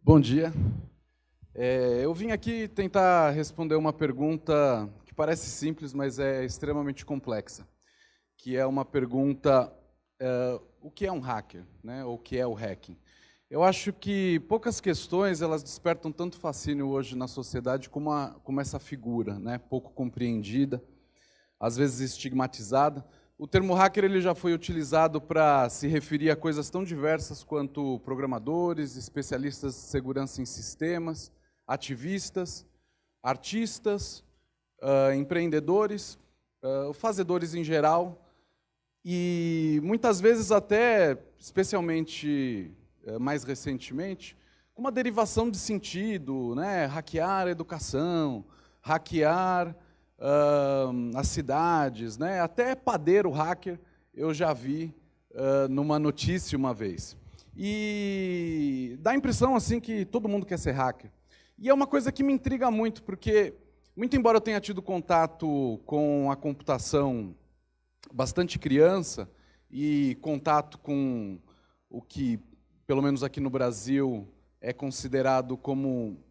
Bom dia. Eu vim aqui tentar responder uma pergunta que parece simples, mas é extremamente complexa, que é uma pergunta, o que é um hacker, né? Ou o que é o hacking? Eu acho que poucas questões elas despertam tanto fascínio hoje na sociedade como essa figura, né? Pouco compreendida, às vezes estigmatizada. O termo hacker ele já foi utilizado para se referir a coisas tão diversas quanto programadores, especialistas de segurança em sistemas, ativistas, artistas, empreendedores, fazedores em geral, e muitas vezes até, especialmente mais recentemente, com uma derivação de sentido, né? Hackear a educação, hackear as cidades, né? Até padeiro hacker eu já vi numa notícia uma vez. E dá a impressão assim que todo mundo quer ser hacker. E é uma coisa que me intriga muito, porque, muito embora eu tenha tido contato com a computação bastante criança e contato com o que, pelo menos aqui no Brasil, é considerado como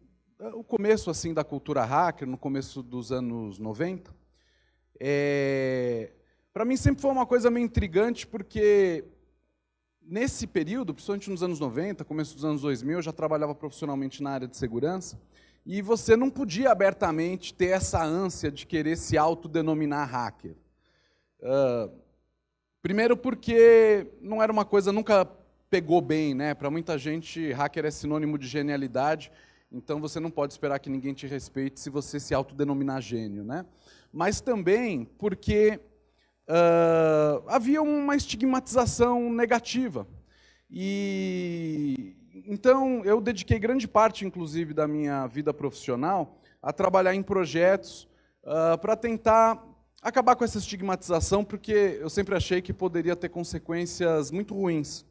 o começo assim da cultura hacker, no começo dos anos 90, para mim sempre foi uma coisa meio intrigante, porque nesse período, principalmente nos anos 90, começo dos anos 2000, eu já trabalhava profissionalmente na área de segurança, e você não podia abertamente ter essa ânsia de querer se autodenominar hacker. Primeiro porque não era uma coisa, nunca pegou bem, né? Para muita gente, hacker é sinônimo de genialidade, então você não pode esperar que ninguém te respeite se você se autodenominar gênio, né? Mas também porque havia uma estigmatização negativa. E então eu dediquei grande parte, inclusive, da minha vida profissional a trabalhar em projetos para tentar acabar com essa estigmatização, porque eu sempre achei que poderia ter consequências muito ruins.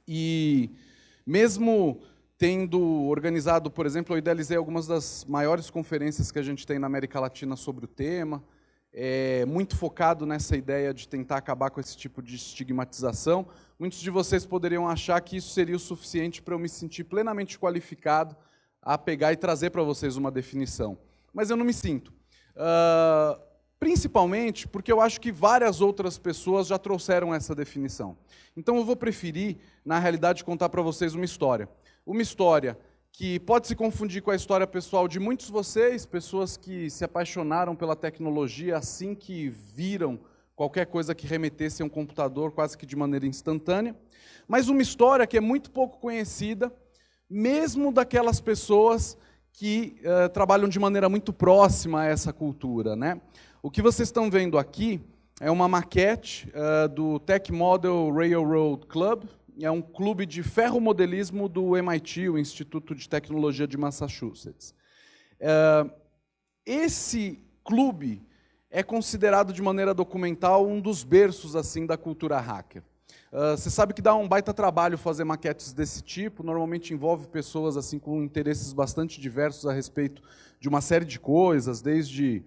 E mesmo tendo organizado, por exemplo, eu idealizei algumas das maiores conferências que a gente tem na América Latina sobre o tema, muito focado nessa ideia de tentar acabar com esse tipo de estigmatização. Muitos de vocês poderiam achar que isso seria o suficiente para eu me sentir plenamente qualificado a pegar e trazer para vocês uma definição. Mas eu não me sinto. Principalmente porque eu acho que várias outras pessoas já trouxeram essa definição. Então eu vou preferir, na realidade, contar para vocês uma história. Uma história que pode se confundir com a história pessoal de muitos de vocês, pessoas que se apaixonaram pela tecnologia assim que viram qualquer coisa que remetesse a um computador, quase que de maneira instantânea, mas uma história que é muito pouco conhecida, mesmo daquelas pessoas que trabalham de maneira muito próxima a essa cultura, né? O que vocês estão vendo aqui é uma maquete do Tech Model Railroad Club, é um clube de ferromodelismo do MIT, o Instituto de Tecnologia de Massachusetts. Esse clube é considerado de maneira documental um dos berços assim da cultura hacker. Você sabe que dá um baita trabalho fazer maquetes desse tipo, normalmente envolve pessoas assim com interesses bastante diversos a respeito de uma série de coisas, desde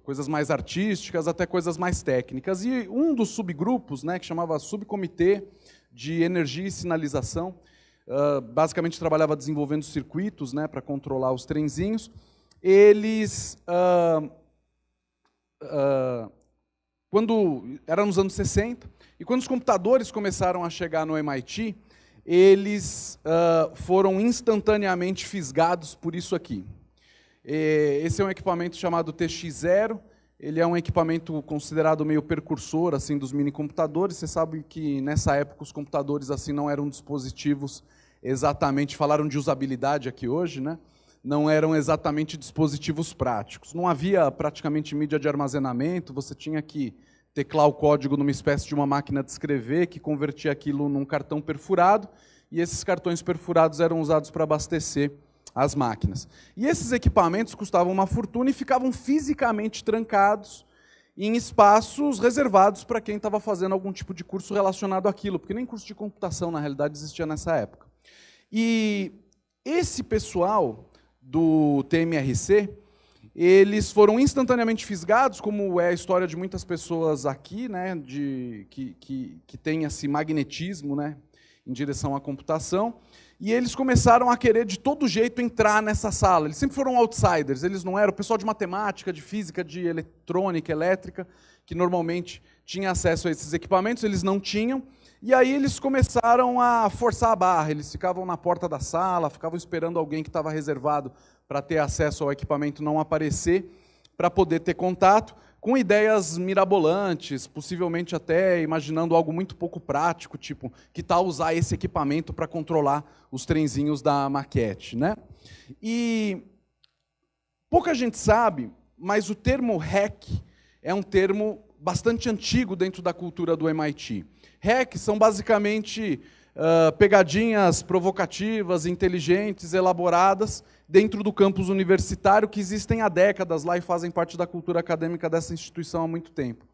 coisas mais artísticas até coisas mais técnicas. E um dos subgrupos, né, que chamava Subcomitê de Energia e Sinalização, basicamente trabalhava desenvolvendo circuitos, né, para controlar os trenzinhos. Eles, quando era nos anos 60, e quando os computadores começaram a chegar no MIT, eles foram instantaneamente fisgados por isso aqui. Esse é um equipamento chamado TX0, ele é um equipamento considerado meio precursor assim, dos minicomputadores. Você sabe que nessa época os computadores assim, não eram dispositivos exatamente, falaram de usabilidade aqui hoje, né? Não eram exatamente dispositivos práticos. Não havia praticamente mídia de armazenamento, você tinha que teclar o código numa espécie de uma máquina de escrever que convertia aquilo num cartão perfurado, e esses cartões perfurados eram usados para abastecer as máquinas. E esses equipamentos custavam uma fortuna e ficavam fisicamente trancados em espaços reservados para quem estava fazendo algum tipo de curso relacionado àquilo, porque nem curso de computação, na realidade, existia nessa época. E esse pessoal do TMRC, eles foram instantaneamente fisgados, como é a história de muitas pessoas aqui, né, que tem esse magnetismo, né, em direção à computação, e eles começaram a querer de todo jeito entrar nessa sala. Eles sempre foram outsiders, eles não eram o pessoal de matemática, de física, de eletrônica, elétrica, que normalmente tinha acesso a esses equipamentos, eles não tinham, e aí eles começaram a forçar a barra, eles ficavam na porta da sala, ficavam esperando alguém que estava reservado para ter acesso ao equipamento não aparecer, para poder ter contato, com ideias mirabolantes, possivelmente até imaginando algo muito pouco prático, tipo, que tal usar esse equipamento para controlar os trenzinhos da maquete, né? E pouca gente sabe, mas o termo hack é um termo bastante antigo dentro da cultura do MIT. Hack são basicamente pegadinhas provocativas, inteligentes, elaboradas, dentro do campus universitário, que existem há décadas lá e fazem parte da cultura acadêmica dessa instituição há muito tempo.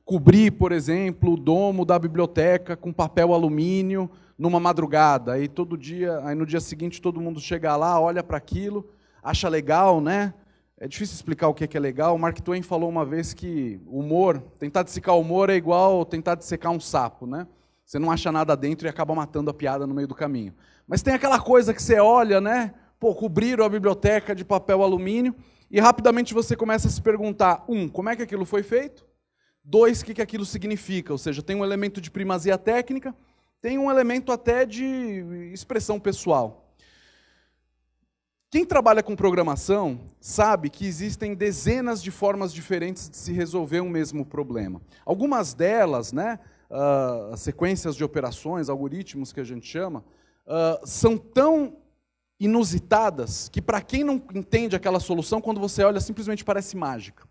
Cobrir, por exemplo, o domo da biblioteca com papel alumínio numa madrugada. Aí todo dia, aí no dia seguinte todo mundo chega lá, olha para aquilo, acha legal, né? É difícil explicar o que é legal. O Mark Twain falou uma vez que humor, tentar dissecar humor é igual tentar dissecar um sapo, né? Você não acha nada dentro e acaba matando a piada no meio do caminho. Mas tem aquela coisa que você olha, né? Pô, cobriram a biblioteca de papel alumínio e rapidamente você começa a se perguntar, como é que aquilo foi feito? 2, o que aquilo significa? Ou seja, tem um elemento de primazia técnica, tem um elemento até de expressão pessoal. Quem trabalha com programação sabe que existem dezenas de formas diferentes de se resolver um mesmo problema. Algumas delas, né, as sequências de operações, algoritmos que a gente chama, são tão inusitadas que para quem não entende aquela solução, quando você olha, simplesmente parece mágica.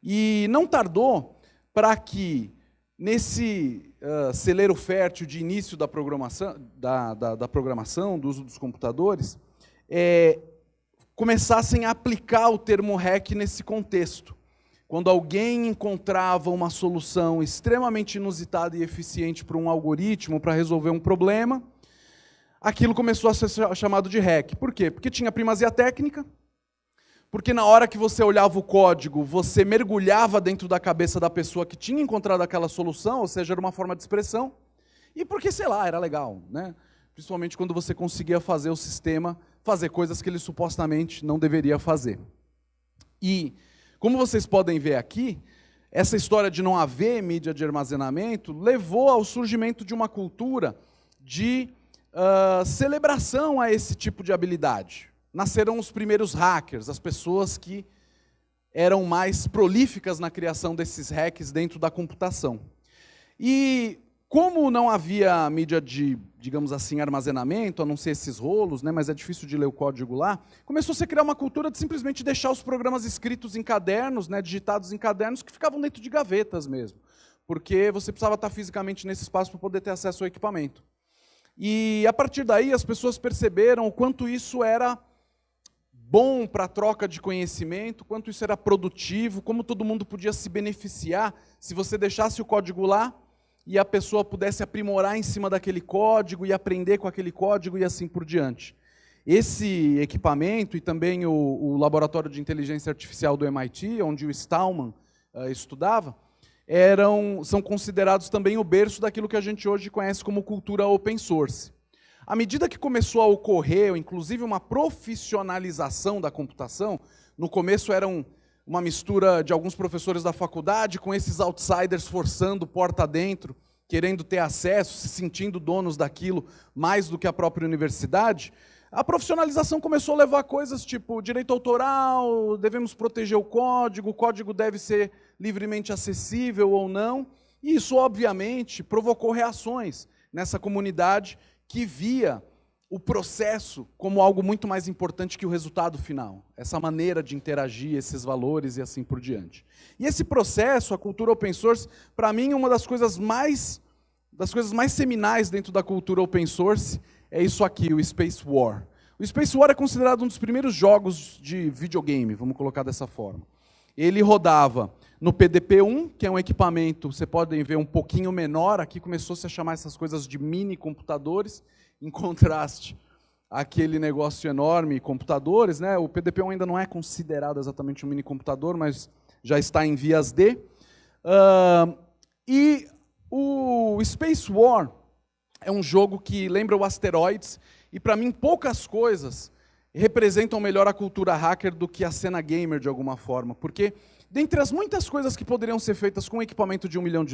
E não tardou para que, nesse celeiro fértil de início da programação, do uso dos computadores, começassem a aplicar o termo hack nesse contexto. Quando alguém encontrava uma solução extremamente inusitada e eficiente para um algoritmo, para resolver um problema, aquilo começou a ser chamado de hack. Por quê? Porque tinha primazia técnica, porque na hora que você olhava o código, você mergulhava dentro da cabeça da pessoa que tinha encontrado aquela solução, ou seja, era uma forma de expressão, e porque, sei lá, era legal, né? Principalmente quando você conseguia fazer o sistema fazer coisas que ele supostamente não deveria fazer. E, como vocês podem ver aqui, essa história de não haver mídia de armazenamento levou ao surgimento de uma cultura de celebração a esse tipo de habilidade. Nasceram os primeiros hackers, as pessoas que eram mais prolíficas na criação desses hacks dentro da computação. E como não havia mídia de, digamos assim, armazenamento, a não ser esses rolos, né, mas é difícil de ler o código lá, começou a se criar uma cultura de simplesmente deixar os programas escritos em cadernos, né, digitados em cadernos, que ficavam dentro de gavetas mesmo, porque você precisava estar fisicamente nesse espaço para poder ter acesso ao equipamento. E, a partir daí, as pessoas perceberam o quanto isso era bom para a troca de conhecimento, quanto isso era produtivo, como todo mundo podia se beneficiar se você deixasse o código lá e a pessoa pudesse aprimorar em cima daquele código e aprender com aquele código e assim por diante. Esse equipamento e também o laboratório de inteligência artificial do MIT, onde o Stallman estudava, são considerados também o berço daquilo que a gente hoje conhece como cultura open source. À medida que começou a ocorrer, inclusive, uma profissionalização da computação, no começo era uma mistura de alguns professores da faculdade com esses outsiders forçando porta dentro, querendo ter acesso, se sentindo donos daquilo mais do que a própria universidade, a profissionalização começou a levar coisas tipo direito autoral, devemos proteger o código deve ser livremente acessível ou não, e isso, obviamente, provocou reações nessa comunidade que via o processo como algo muito mais importante que o resultado final. Essa maneira de interagir, esses valores e assim por diante. E esse processo, a cultura open source, para mim, uma das coisas mais seminais dentro da cultura open source é isso aqui, o Space War. O Space War é considerado um dos primeiros jogos de videogame, vamos colocar dessa forma. Ele rodava no PDP-1, que é um equipamento, você podem ver, um pouquinho menor. Aqui começou-se a chamar essas coisas de mini computadores, em contraste àquele negócio enorme, computadores, né? O PDP-1 ainda não é considerado exatamente um mini computador, mas já está em vias de. E o Space War é um jogo que lembra o Asteroids, e para mim poucas coisas representam melhor a cultura hacker do que a cena gamer de alguma forma, porque dentre as muitas coisas que poderiam ser feitas com um equipamento de $1 milhão,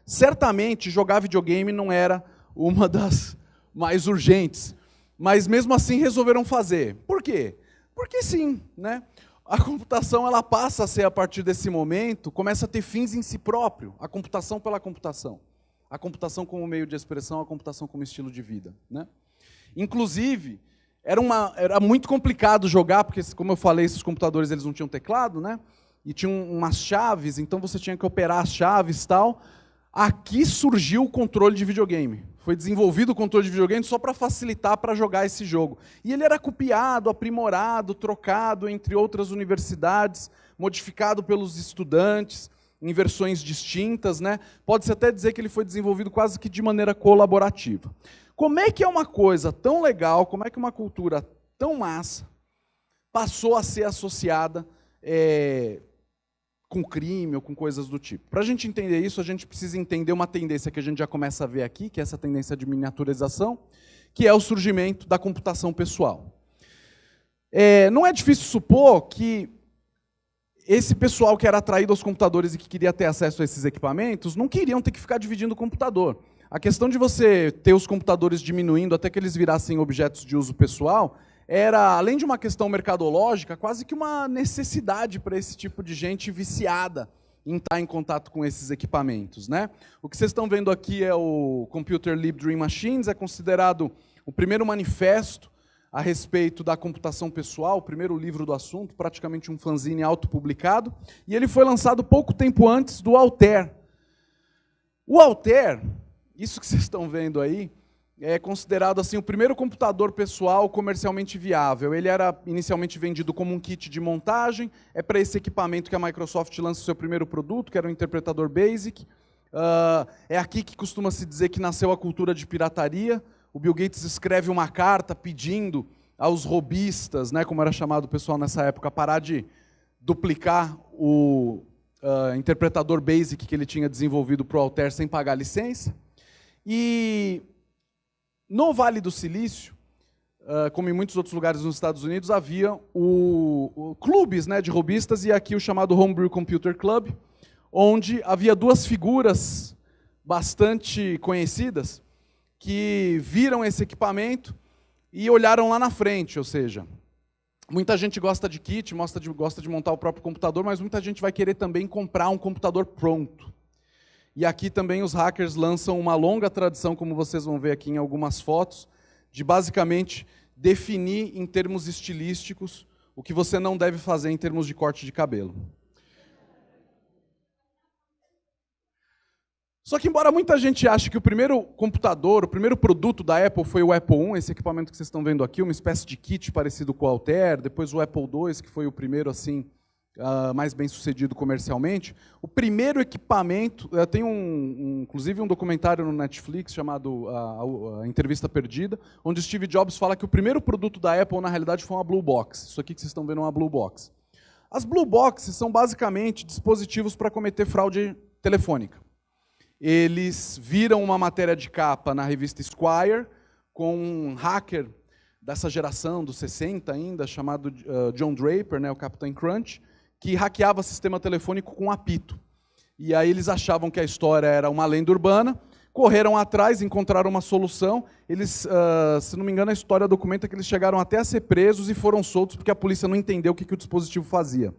certamente jogar videogame não era uma das mais urgentes, mas mesmo assim resolveram fazer. Por quê? Porque sim, né? A computação ela passa a ser, a partir desse momento, começa a ter fins em si próprio, a computação pela computação. A computação como meio de expressão, a computação como estilo de vida, né? Inclusive, era muito complicado jogar, porque, como eu falei, esses computadores eles não tinham teclado, né? E tinham umas chaves, então você tinha que operar as chaves e tal. Aqui surgiu o controle de videogame. Foi desenvolvido o controle de videogame só para facilitar para jogar esse jogo. E ele era copiado, aprimorado, trocado entre outras universidades, modificado pelos estudantes, em versões distintas, né? Pode-se até dizer que ele foi desenvolvido quase que de maneira colaborativa. Como é que é uma coisa tão legal, como é que uma cultura tão massa passou a ser associada com crime ou com coisas do tipo? Para a gente entender isso, a gente precisa entender uma tendência que a gente já começa a ver aqui, que é essa tendência de miniaturização, que é o surgimento da computação pessoal. Não é difícil supor que esse pessoal que era atraído aos computadores e que queria ter acesso a esses equipamentos, não queriam ter que ficar dividindo o computador. A questão de você ter os computadores diminuindo até que eles virassem objetos de uso pessoal, era, além de uma questão mercadológica, quase que uma necessidade para esse tipo de gente viciada em estar em contato com esses equipamentos, né? O que vocês estão vendo aqui é o Computer Lib Dream Machines, é considerado o primeiro manifesto a respeito da computação pessoal, o primeiro livro do assunto, praticamente um fanzine autopublicado, e ele foi lançado pouco tempo antes do Altair. O Altair, isso que vocês estão vendo aí, é considerado assim o primeiro computador pessoal comercialmente viável. Ele era inicialmente vendido como um kit de montagem, é para esse equipamento que a Microsoft lança o seu primeiro produto, que era o interpretador BASIC. É aqui que costuma se dizer que nasceu a cultura de pirataria. O Bill Gates escreve uma carta pedindo aos robistas, né, como era chamado o pessoal nessa época, parar de duplicar o interpretador BASIC que ele tinha desenvolvido para o Altair sem pagar licença. E no Vale do Silício, como em muitos outros lugares nos Estados Unidos, havia clubes, né, de robistas, e aqui o chamado Homebrew Computer Club, onde havia duas figuras bastante conhecidas que viram esse equipamento e olharam lá na frente, ou seja, muita gente gosta de kit, gosta de montar o próprio computador, mas muita gente vai querer também comprar um computador pronto. E aqui também os hackers lançam uma longa tradição, como vocês vão ver aqui em algumas fotos, de basicamente definir em termos estilísticos o que você não deve fazer em termos de corte de cabelo. Só que embora muita gente ache que o primeiro computador, o primeiro produto da Apple foi o Apple I, esse equipamento que vocês estão vendo aqui, uma espécie de kit parecido com o Altair, depois o Apple II, que foi o primeiro assim, mais bem sucedido comercialmente, o primeiro equipamento, tem inclusive um documentário no Netflix chamado a Entrevista Perdida, onde Steve Jobs fala que o primeiro produto da Apple na realidade foi uma Blue Box. Isso aqui que vocês estão vendo é uma Blue Box. As Blue Boxes são basicamente dispositivos para cometer fraude telefônica. Eles viram uma matéria de capa na revista Esquire com um hacker dessa geração dos 60 ainda, chamado John Draper, né, o Captain Crunch, que hackeava sistema telefônico com apito. E aí eles achavam que a história era uma lenda urbana, correram atrás, encontraram uma solução. Eles, se não me engano, a história documenta que eles chegaram até a ser presos e foram soltos porque a polícia não entendeu o que o dispositivo fazia.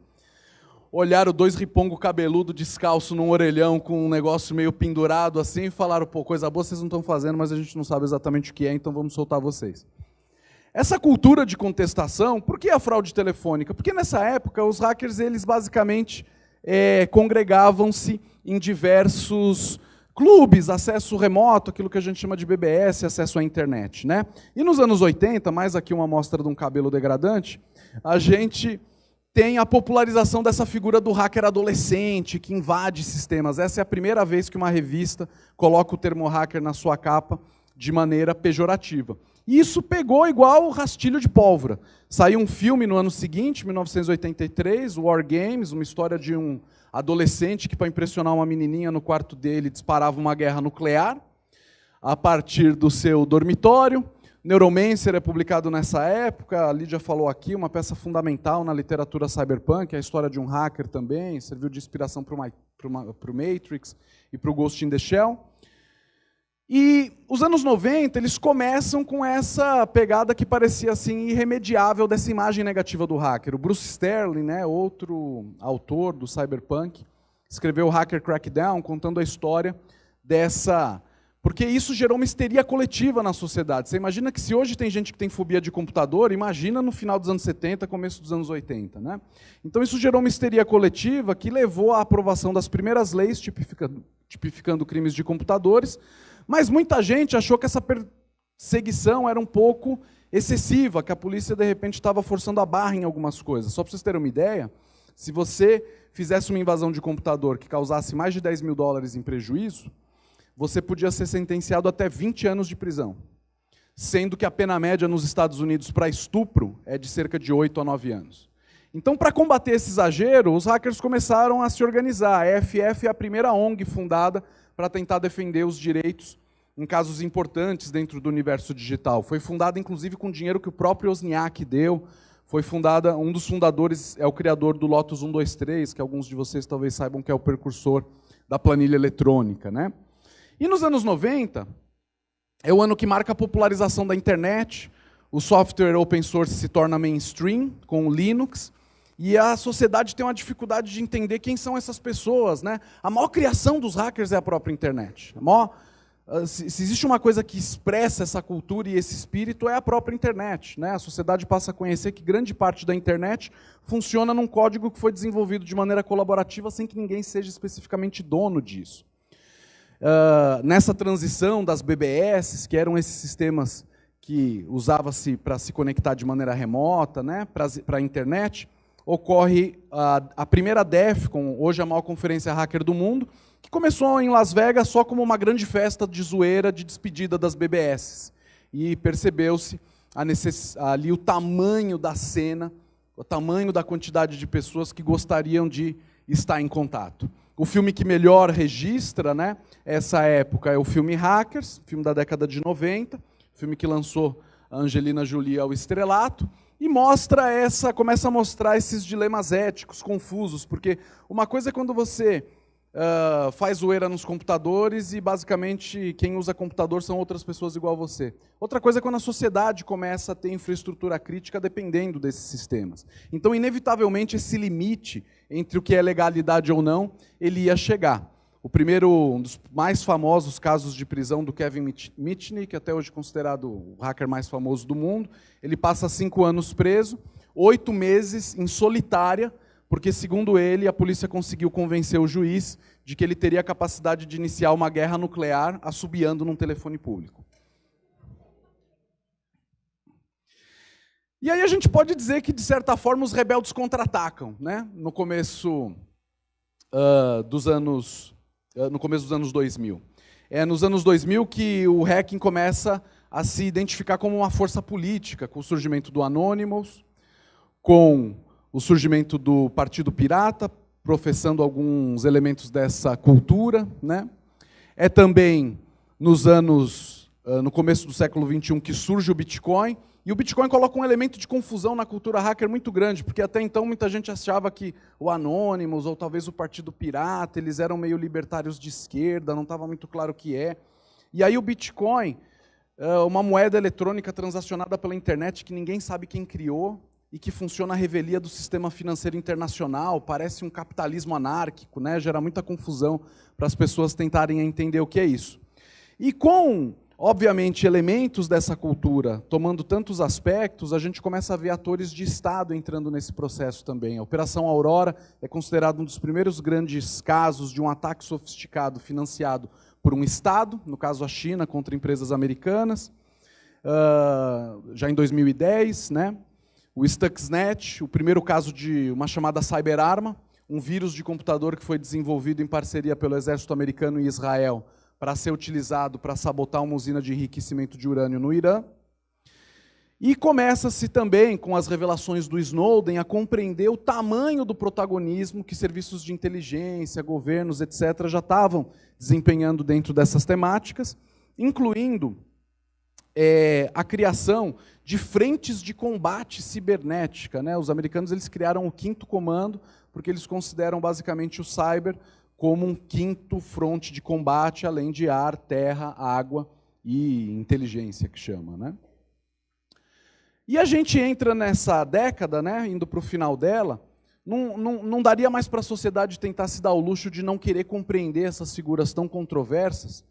Olharam dois ripongo cabeludo descalço num orelhão com um negócio meio pendurado assim e falaram, pô, coisa boa vocês não estão fazendo, mas a gente não sabe exatamente o que é, então vamos soltar vocês. Essa cultura de contestação, por que a fraude telefônica? Porque nessa época os hackers, eles basicamente congregavam-se em diversos clubes, acesso remoto, aquilo que a gente chama de BBS, acesso à internet, né? E nos anos 80, mais aqui uma amostra de um cabelo degradante, a gente tem a popularização dessa figura do hacker adolescente que invade sistemas. Essa é a primeira vez que uma revista coloca o termo hacker na sua capa de maneira pejorativa. E isso pegou igual rastilho de pólvora. Saiu um filme no ano seguinte, 1983, War Games, uma história de um adolescente que, para impressionar uma menininha no quarto dele, disparava uma guerra nuclear. a partir do seu dormitório. Neuromancer é publicado nessa época, a Lídia falou aqui, uma peça fundamental na literatura cyberpunk, a história de um hacker também, serviu de inspiração para o Matrix e para o Ghost in the Shell. E os anos 90, eles começam com essa pegada que parecia assim irremediável dessa imagem negativa do hacker. O Bruce Sterling, né, outro autor do cyberpunk, escreveu o Hacker Crackdown, contando a história dessa... Porque isso gerou uma histeria coletiva na sociedade. Você imagina que se hoje tem gente que tem fobia de computador, imagina no final dos anos 70, começo dos anos 80. Né? Então isso gerou uma histeria coletiva que levou à aprovação das primeiras leis tipificando crimes de computadores, mas muita gente achou que essa perseguição era um pouco excessiva, que a polícia de repente estava forçando a barra em algumas coisas. Só para vocês terem uma ideia, se você fizesse uma invasão de computador que causasse mais de $10 mil em prejuízo, você podia ser sentenciado até 20 anos de prisão, sendo que a pena média nos Estados Unidos para estupro é de cerca de 8 a 9 anos. Então, para combater esse exagero, os hackers começaram a se organizar. A EFF é a primeira ONG fundada para tentar defender os direitos em casos importantes dentro do universo digital. Foi fundada, inclusive, com dinheiro que o próprio Wozniak deu. Foi fundada, um dos fundadores é o criador do Lotus 123, que alguns de vocês talvez saibam que é o precursor da planilha eletrônica, né? E nos anos 90, é o ano que marca a popularização da internet, o software open source se torna mainstream, com o Linux, e a sociedade tem uma dificuldade de entender quem são essas pessoas. Né? A maior criação dos hackers é a própria internet. Se existe uma coisa que expressa essa cultura e esse espírito, é a própria internet. Né? A sociedade passa a conhecer que grande parte da internet funciona num código que foi desenvolvido de maneira colaborativa, sem que ninguém seja especificamente dono disso. Nessa transição das BBS, que eram esses sistemas que usava-se para se conectar de maneira remota, né, para a internet, ocorre a primeira DEFCON, hoje a maior conferência hacker do mundo, que começou em Las Vegas só como uma grande festa de zoeira, de despedida das BBS. E percebeu-se ali o tamanho da cena, o tamanho da quantidade de pessoas que gostariam de estar em contato. O filme que melhor registra, né, essa época é o filme Hackers, filme da década de 90, filme que lançou a Angelina Jolie ao estrelato, e começa a mostrar esses dilemas éticos confusos, porque uma coisa é quando você faz zoeira nos computadores e basicamente quem usa computador são outras pessoas igual a você. Outra coisa é quando a sociedade começa a ter infraestrutura crítica dependendo desses sistemas. Então, inevitavelmente, esse limite entre o que é legalidade ou não, ele ia chegar. Um dos mais famosos casos de prisão do Kevin Mitnick, até hoje considerado o hacker mais famoso do mundo, ele passa 5 anos preso, 8 meses em solitária, porque, segundo ele, a polícia conseguiu convencer o juiz de que ele teria a capacidade de iniciar uma guerra nuclear assobiando num telefone público. E aí a gente pode dizer que, de certa forma, os rebeldes contra-atacam, né? No começo dos anos 2000. É nos anos 2000 que o hacking começa a se identificar como uma força política, com o surgimento do Anonymous, com o surgimento do Partido Pirata, professando alguns elementos dessa cultura. Né? É também no começo do século XXI que surge o Bitcoin, e o Bitcoin coloca um elemento de confusão na cultura hacker muito grande, porque até então muita gente achava que o Anonymous, ou talvez o Partido Pirata, eles eram meio libertários de esquerda, não estava muito claro o que é. E aí o Bitcoin, uma moeda eletrônica transacionada pela internet que ninguém sabe quem criou, e que funciona à revelia do sistema financeiro internacional, parece um capitalismo anárquico, né? Gera muita confusão para as pessoas tentarem entender o que é isso. E com, obviamente, elementos dessa cultura tomando tantos aspectos, a gente começa a ver atores de Estado entrando nesse processo também. A Operação Aurora é considerado um dos primeiros grandes casos de um ataque sofisticado financiado por um Estado, no caso a China, contra empresas americanas, já em 2010, né? O Stuxnet, o primeiro caso de uma chamada cyberarma, um vírus de computador que foi desenvolvido em parceria pelo exército americano e Israel para ser utilizado para sabotar uma usina de enriquecimento de urânio no Irã. E começa-se também, com as revelações do Snowden, a compreender o tamanho do protagonismo que serviços de inteligência, governos, etc., já estavam desempenhando dentro dessas temáticas. incluindo a criação de frentes de combate cibernética, né? Os americanos eles criaram o 5º comando, porque eles consideram basicamente o cyber como um 5º fronte de combate, além de ar, terra, água e inteligência, que chama, né? E a gente entra nessa década, né, indo para o final dela, não daria mais para a sociedade tentar se dar o luxo de não querer compreender essas figuras tão controversas,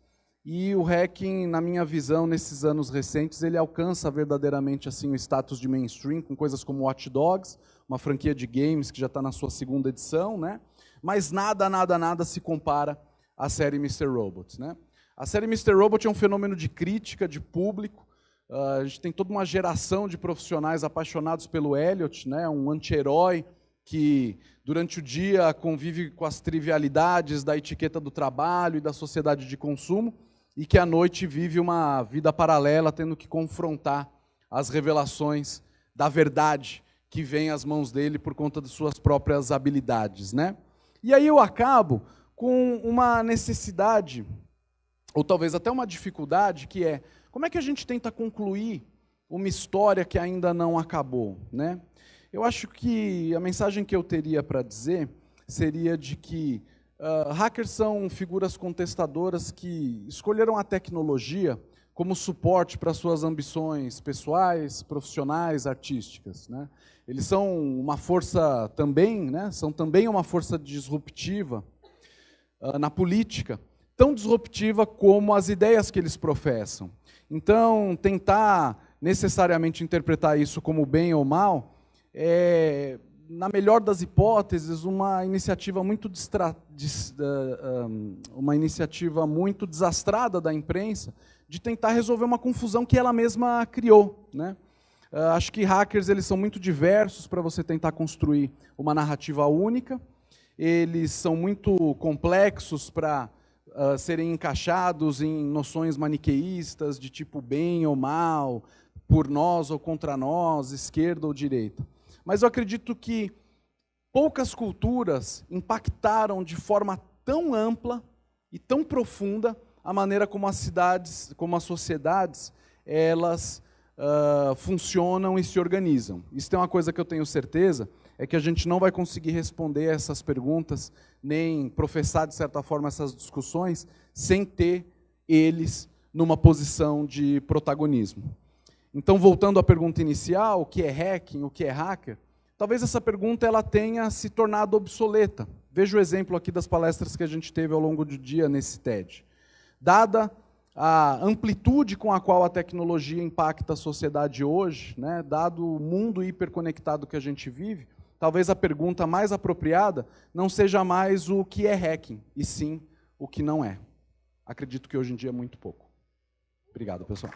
e o hacking, na minha visão, nesses anos recentes, ele alcança verdadeiramente assim, o status de mainstream, com coisas como Watch Dogs, uma franquia de games que já está na sua 2ª edição, né? Mas nada se compara à série Mr. Robot, né? A série Mr. Robot é um fenômeno de crítica, de público. A gente tem toda uma geração de profissionais apaixonados pelo Elliot, né? Um anti-herói que durante o dia convive com as trivialidades da etiqueta do trabalho e da sociedade de consumo, e que à noite vive uma vida paralela, tendo que confrontar as revelações da verdade que vem às mãos dele por conta de suas próprias habilidades, né? E aí eu acabo com uma necessidade, ou talvez até uma dificuldade, que é, como é que a gente tenta concluir uma história que ainda não acabou, né? Eu acho que a mensagem que eu teria para dizer seria de que hackers são figuras contestadoras que escolheram a tecnologia como suporte para suas ambições pessoais, profissionais, artísticas, né? Eles são uma força também, né? São também uma força disruptiva na política, tão disruptiva como as ideias que eles professam. Então, tentar necessariamente interpretar isso como bem ou mal é, na melhor das hipóteses, uma iniciativa muito desastrada da imprensa de tentar resolver uma confusão que ela mesma criou, né? Acho que hackers eles são muito diversos para você tentar construir uma narrativa única. Eles são muito complexos para serem encaixados em noções maniqueístas de tipo bem ou mal, por nós ou contra nós, esquerda ou direita. Mas eu acredito que poucas culturas impactaram de forma tão ampla e tão profunda a maneira como as cidades, como as sociedades, elas funcionam e se organizam. Isso tem uma coisa que eu tenho certeza, é que a gente não vai conseguir responder essas perguntas, nem professar, de certa forma, essas discussões, sem ter eles numa posição de protagonismo. Então, voltando à pergunta inicial, o que é hacking, o que é hacker, talvez essa pergunta ela tenha se tornado obsoleta. Veja o exemplo aqui das palestras que a gente teve ao longo do dia nesse TED. Dada a amplitude com a qual a tecnologia impacta a sociedade hoje, né, dado o mundo hiperconectado que a gente vive, talvez a pergunta mais apropriada não seja mais o que é hacking, e sim o que não é. Acredito que hoje em dia é muito pouco. Obrigado, pessoal.